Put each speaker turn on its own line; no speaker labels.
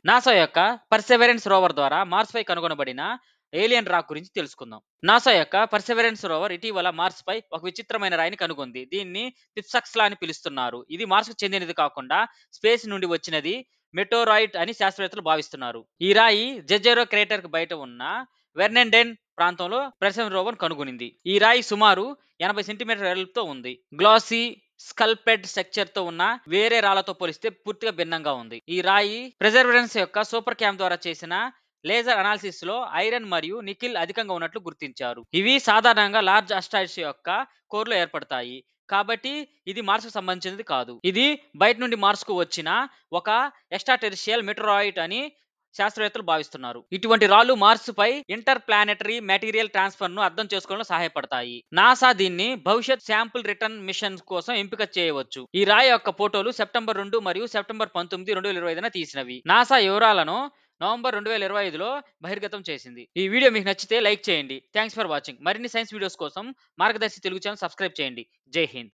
NASA యొక్క perseverance rover ద్వారా Mars పై కనుగొనబడిన ఏలియన్ రాక్ గురించి తెలుసుకుందాం. నాసా యొక్క పర్సెవరెన్స్ రోవర్ ఇటీవల మార్స్ పై ఒక విచిత్రమైన రాయిని కనుగొంది. దీన్ని పిప్సక్స్లా అని పిలుస్తున్నారు. ఇది మార్స్ కు చెందినది కాకుండా స్పేస్ నుండి వచ్చినది మెటోరాయిడ్ అని శాస్త్రవేత్తలు భావిస్తున్నారు. ఈ రాయి జెజెరో క్రేటర్ కు బయట ఉన్న వెర్నెండెన్ ప్రాంతంలో పర్సెవరెన్స్ రోవర్ కనుగొనింది. ఈ రాయి సుమారు 80 సెంటీమీటర్ వెడల్పుతో ఉంది. గ్లాసీ స్కల్పెడ్ స్ట్రక్చర్ తో ఉన్న వేరే రాళ్లతో పోలిస్తే పూర్తిగా భిన్నంగా ఉంది. ఈ రాయి ప్రెజర్వరెన్స్ యొక్క సూపర్ క్యామ్ ద్వారా చేసిన లేజర్ అనాలిసిస్ లో ఐరన్ మరియు నికిల్ అధికంగా ఉన్నట్లు గుర్తించారు. ఇవి సాధారణంగా లార్జ్ అస్టాయిడ్స్ యొక్క కోర్ లో ఏర్పడతాయి. కాబట్టి ఇది మార్స్ కు సంబంధించినది కాదు. ఇది బయట నుండి మార్స్ కు వచ్చిన ఒక ఎక్స్ట్రాటెరిషియల్ మెటరాయిడ్ అని శాస్త్రవేత్తలు భావిస్తున్నారు. ఇటువంటి రాళ్లు మార్స్ పై ఇంటర్ ప్లానెటరీ మెటీరియల్ ట్రాన్స్ఫర్ ను అర్థం చేసుకోవడంలో సహాయపడతాయి. నాసా దీన్ని భవిష్యత్ శాంపుల్ రిటర్న్ మిషన్ కోసం ఎంపిక చేయవచ్చు. ఈ రాయి యొక్క ఫోటోలు సెప్టెంబర్ 2 మరియు సెప్టెంబర్ 19, 2025 తీసినవి. నాసా వివరాలను నవంబర్ 2025లో బహిర్గతం చేసింది. ఈ వీడియో మీకు నచ్చితే లైక్ చేయండి. Thanks for watching. మరిన్ని సైన్స్ వీడియోస్ కోసం మార్గదర్శి తెలుగు ఛానల్ సబ్స్క్రైబ్ చేయండి. జై హింద్.